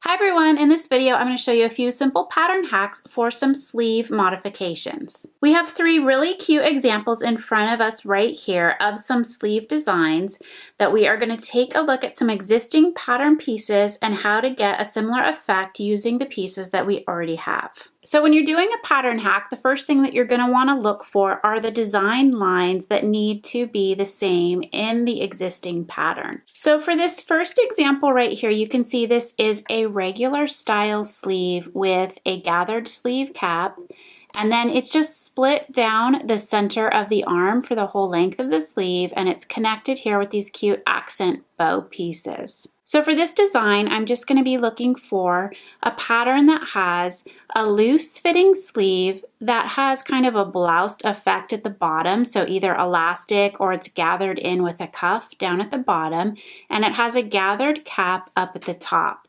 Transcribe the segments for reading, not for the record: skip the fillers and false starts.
Hi everyone, in this video I'm going to show you a few simple pattern hacks for some sleeve modifications. We have three really cute examples in front of us right here of some sleeve designs that we are going to take a look at some existing pattern pieces and how to get a similar effect using the pieces that we already have. So when you're doing a pattern hack, the first thing that you're going to want to look for are the design lines that need to be the same in the existing pattern. So for this first example right here, you can see this is a regular style sleeve with a gathered sleeve cap, and then it's just split down the center of the arm for the whole length of the sleeve, and it's connected here with these cute accent bow pieces. So for this design, I'm just going to be looking for a pattern that has a loose fitting sleeve that has kind of a bloused effect at the bottom, so either elastic or it's gathered in with a cuff down at the bottom, and it has a gathered cap up at the top.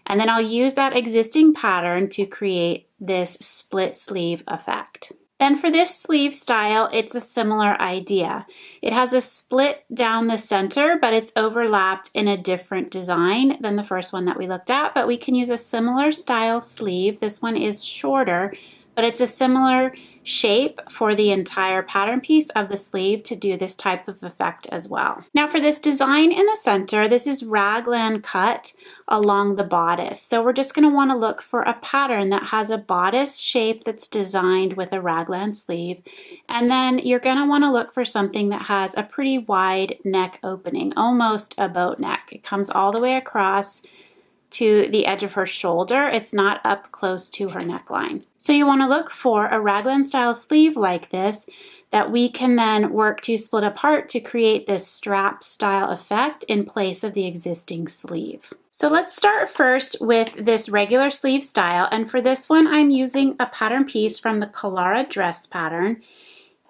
And then I'll use that existing pattern to create this split sleeve effect. Then for this sleeve style, it's a similar idea. It has a split down the center, but it's overlapped in a different design than the first one that we looked at, but we can use a similar style sleeve. This one is shorter, but it's a similar shape for the entire pattern piece of the sleeve to do this type of effect as well. Now for this design in the center, this is raglan cut along the bodice. So we're just going to want to look for a pattern that has a bodice shape that's designed with a raglan sleeve. And then you're going to want to look for something that has a pretty wide neck opening, almost a boat neck. It comes all the way across to the edge of her shoulder. It's not up close to her neckline. So you want to look for a raglan style sleeve like this that we can then work to split apart to create this strap style effect in place of the existing sleeve. So let's start first with this regular sleeve style, and for this one I'm using a pattern piece from the Kalara dress pattern.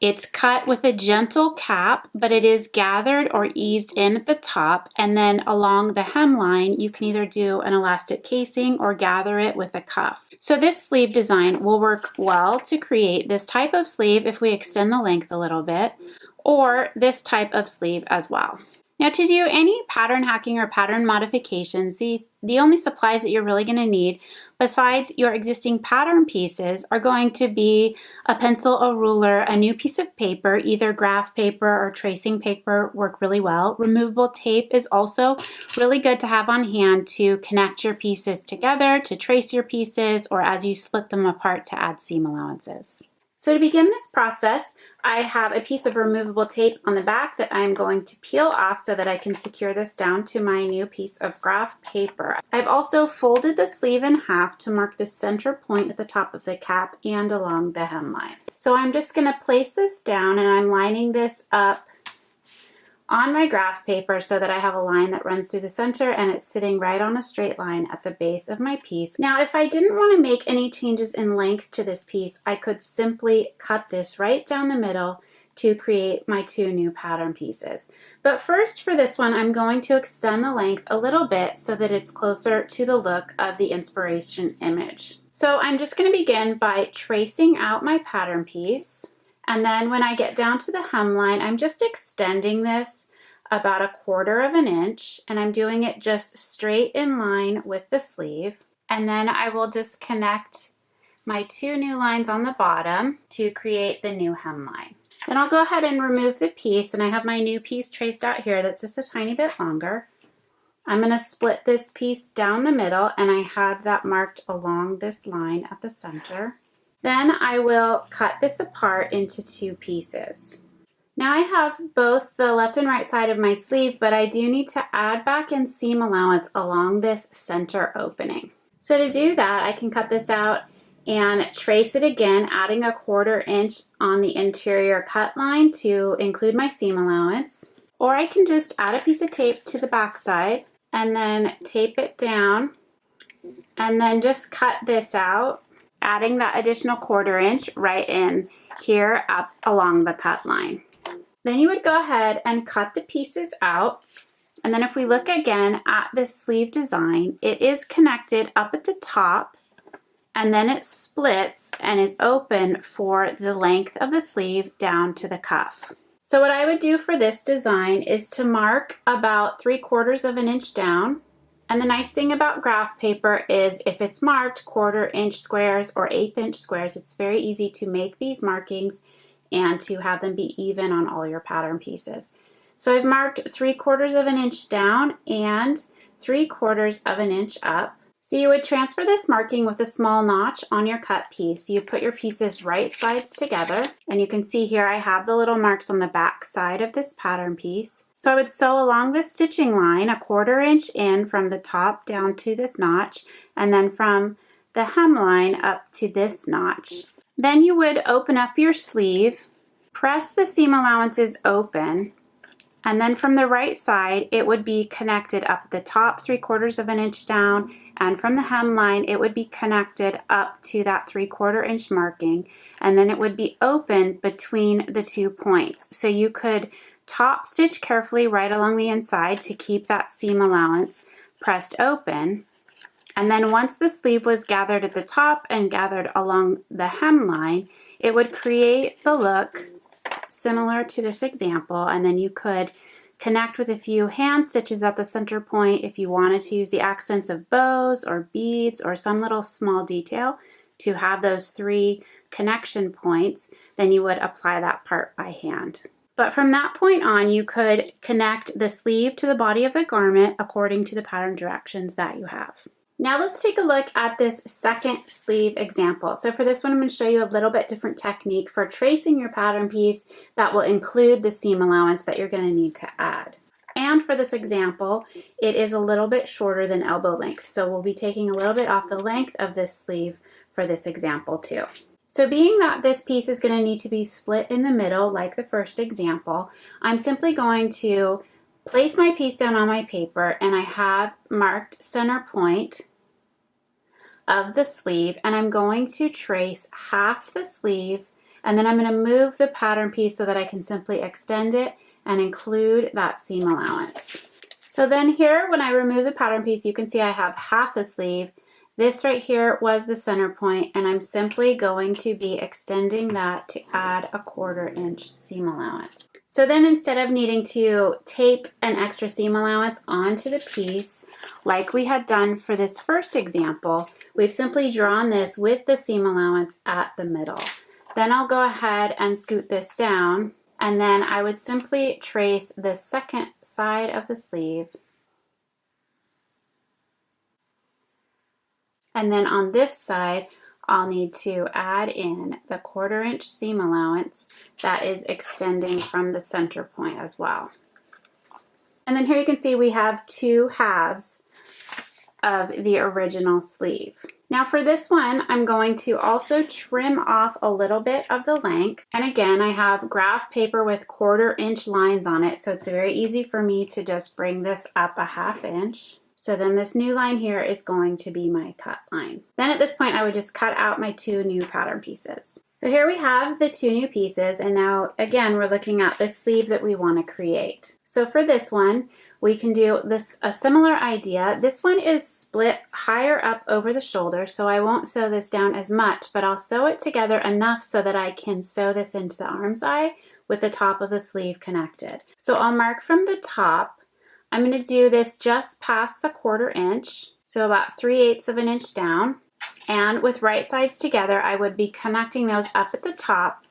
It's cut with a gentle cap, but it is gathered or eased in at the top, and then along the hemline you can either do an elastic casing or gather it with a cuff. So this sleeve design will work well to create this type of sleeve if we extend the length a little bit, or this type of sleeve as well. Now to do any pattern hacking or pattern modifications, the only supplies that you're really going to need besides your existing pattern pieces are going to be a pencil, a ruler, a new piece of paper, either graph paper or tracing paper work really well. Removable tape is also really good to have on hand to connect your pieces together, to trace your pieces, or as you split them apart to add seam allowances. So to begin this process, I have a piece of removable tape on the back that I'm going to peel off so that I can secure this down to my new piece of graph paper. I've also folded the sleeve in half to mark the center point at the top of the cap and along the hemline. So I'm just going to place this down, and I'm lining this up on my graph paper so that I have a line that runs through the center and it's sitting right on a straight line at the base of my piece. Now if I didn't want to make any changes in length to this piece, I could simply cut this right down the middle to create my two new pattern pieces. But first for this one, I'm going to extend the length a little bit so that it's closer to the look of the inspiration image. So I'm just going to begin by tracing out my pattern piece. And then when I get down to the hemline, I'm just extending this about 1/4 inch, and I'm doing it just straight in line with the sleeve. And then I will disconnect my two new lines on the bottom to create the new hemline. Then I'll go ahead and remove the piece, and I have my new piece traced out here that's just a tiny bit longer. I'm going to split this piece down the middle, and I have that marked along this line at the center. Then I will cut this apart into two pieces. Now I have both the left and right side of my sleeve, but I do need to add back in seam allowance along this center opening. So to do that, I can cut this out and trace it again, adding 1/4 inch on the interior cut line to include my seam allowance. Or I can just add a piece of tape to the back side and then tape it down, and then just cut this out, adding that additional 1/4 inch right in here up along the cut line. Then you would go ahead and cut the pieces out. And then if we look again at this sleeve design, it is connected up at the top, and then it splits and is open for the length of the sleeve down to the cuff. So what I would do for this design is to mark about 3/4 inch down, And the nice thing about graph paper is if it's marked 1/4 inch squares or 1/8 inch squares, it's very easy to make these markings and to have them be even on all your pattern pieces. So I've marked 3/4 of an inch down and 3/4 of an inch up. So you would transfer this marking with a small notch on your cut piece. You put your pieces right sides together, and you can see here I have the little marks on the back side of this pattern piece. So I would sew along this stitching line 1/4 inch in from the top down to this notch, and then from the hemline up to this notch. Then you would open up your sleeve, press the seam allowances open, and then from the right side, it would be connected up the top 3/4 of an inch down, and from the hemline, it would be connected up to that 3/4 inch marking, and then it would be open between the 2 points. So you could top stitch carefully right along the inside to keep that seam allowance pressed open. And then once the sleeve was gathered at the top and gathered along the hemline, it would create the look similar to this example, and then you could connect with a few hand stitches at the center point if you wanted to use the accents of bows or beads or some little small detail to have those 3 connection points. Then you would apply that part by hand. But from that point on, you could connect the sleeve to the body of the garment according to the pattern directions that you have. Now let's take a look at this second sleeve example. So for this one, I'm going to show you a little bit different technique for tracing your pattern piece that will include the seam allowance that you're going to need to add. And for this example, it is a little bit shorter than elbow length. So we'll be taking a little bit off the length of this sleeve for this example too. So being that this piece is going to need to be split in the middle like the first example, I'm simply going to place my piece down on my paper, and I have marked center point of the sleeve, and I'm going to trace half the sleeve, and then I'm going to move the pattern piece so that I can simply extend it and include that seam allowance. So then here, when I remove the pattern piece, you can see I have half the sleeve. This right here was the center point, and I'm simply going to be extending that to add 1/4 inch seam allowance. So then instead of needing to tape an extra seam allowance onto the piece, like we had done for this first example, we've simply drawn this with the seam allowance at the middle. Then I'll go ahead and scoot this down, and then I would simply trace the second side of the sleeve. And then on this side, I'll need to add in the 1/4 inch seam allowance that is extending from the center point as well. And then here you can see we have 2 halves of the original sleeve. Now for this one, I'm going to also trim off a little bit of the length. And again, I have graph paper with 1/4 inch lines on it, so it's very easy for me to just bring this up a 1/2 inch. So then this new line here is going to be my cut line. Then at this point, I would just cut out my 2 new pattern pieces. So here we have the 2 new pieces, and now again, we're looking at the sleeve that we want to create. So for this one, we can do a similar idea. This one is split higher up over the shoulder, so I won't sew this down as much, but I'll sew it together enough so that I can sew this into the arm's eye with the top of the sleeve connected. So I'll mark from the top. I'm going to do this just past the 1/4 inch, so about 3/8 of an inch down. And with right sides together, I would be connecting those up at the top,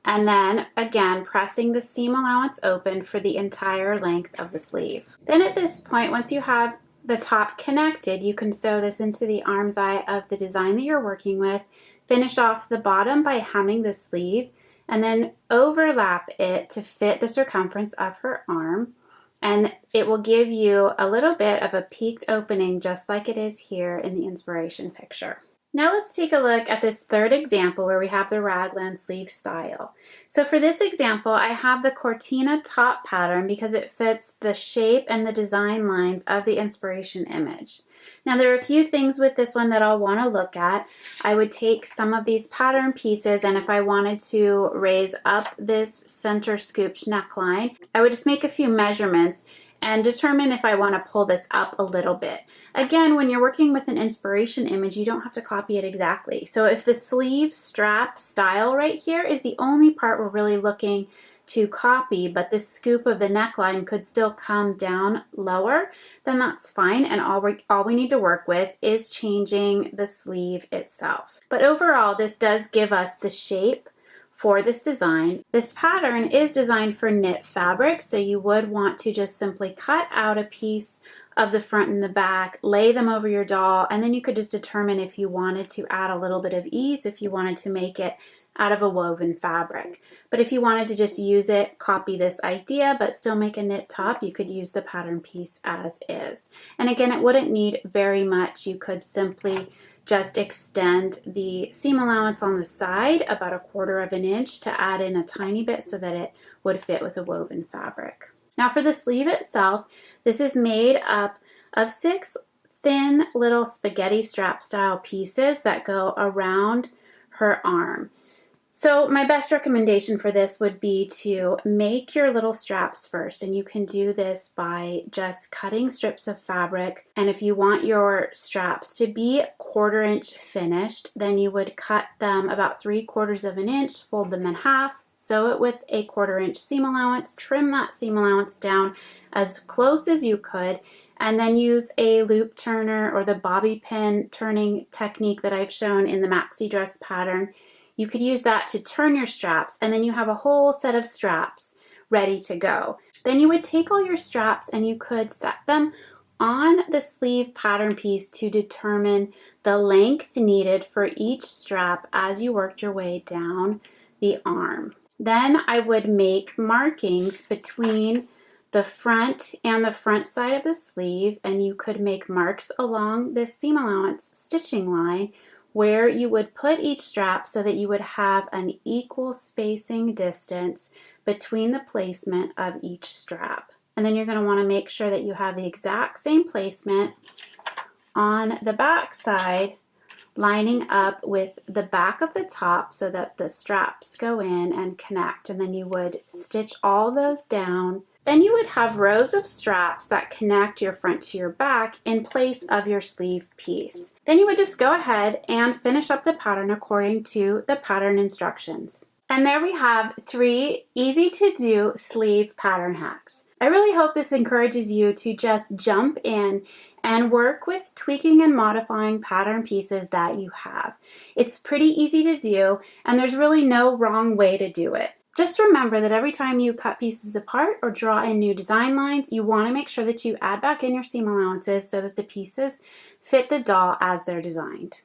and then again pressing the seam allowance open for the entire length of the sleeve. Then at this point, once you have the top connected, you can sew this into the arm's eye of the design that you're working with, finish off the bottom by hemming the sleeve, and then overlap it to fit the circumference of her arm. And it will give you a little bit of a peaked opening just like it is here in the inspiration picture. Now let's take a look at this third example where we have the raglan sleeve style. So for this example, I have the Cortina top pattern because it fits the shape and the design lines of the inspiration image. Now there are a few things with this one that I'll want to look at. I would take some of these pattern pieces, and if I wanted to raise up this center scooped neckline, I would just make a few measurements and determine if I want to pull this up a little bit. Again, when you're working with an inspiration image, you don't have to copy it exactly. So if the sleeve strap style right here is the only part we're really looking to copy, but the scoop of the neckline could still come down lower, then that's fine. And all we need to work with is changing the sleeve itself. But overall, this does give us the shape for this design. This pattern is designed for knit fabric, so you would want to just simply cut out a piece of the front and the back, lay them over your doll, and then you could just determine if you wanted to add a little bit of ease, if you wanted to make it out of a woven fabric. But if you wanted to just use it, copy this idea, but still make a knit top, you could use the pattern piece as is. And again, it wouldn't need very much. You could simply just extend the seam allowance on the side about 1/4 of an inch to add in a tiny bit so that it would fit with a woven fabric. Now for the sleeve itself, this is made up of 6 thin little spaghetti strap style pieces that go around her arm. So my best recommendation for this would be to make your little straps first, and you can do this by just cutting strips of fabric. And if you want your straps to be 1/4 inch finished, then you would cut them about 3/4 of an inch, fold them in half, sew it with a 1/4 inch seam allowance, trim that seam allowance down as close as you could, and then use a loop turner or the bobby pin turning technique that I've shown in the maxi dress pattern. You could use that to turn your straps, and then you have a whole set of straps ready to go. Then you would take all your straps and you could set them on the sleeve pattern piece to determine the length needed for each strap as you worked your way down the arm. Then I would make markings between the front and the front side of the sleeve, and you could make marks along this seam allowance stitching line where you would put each strap so that you would have an equal spacing distance between the placement of each strap. And then you're going to want to make sure that you have the exact same placement on the back side, lining up with the back of the top so that the straps go in and connect, and then you would stitch all those down. Then you would have rows of straps that connect your front to your back in place of your sleeve piece. Then you would just go ahead and finish up the pattern according to the pattern instructions. And there we have 3 easy to do sleeve pattern hacks. I really hope this encourages you to just jump in and work with tweaking and modifying pattern pieces that you have. It's pretty easy to do, and there's really no wrong way to do it. Just remember that every time you cut pieces apart or draw in new design lines, you want to make sure that you add back in your seam allowances so that the pieces fit the doll as they're designed.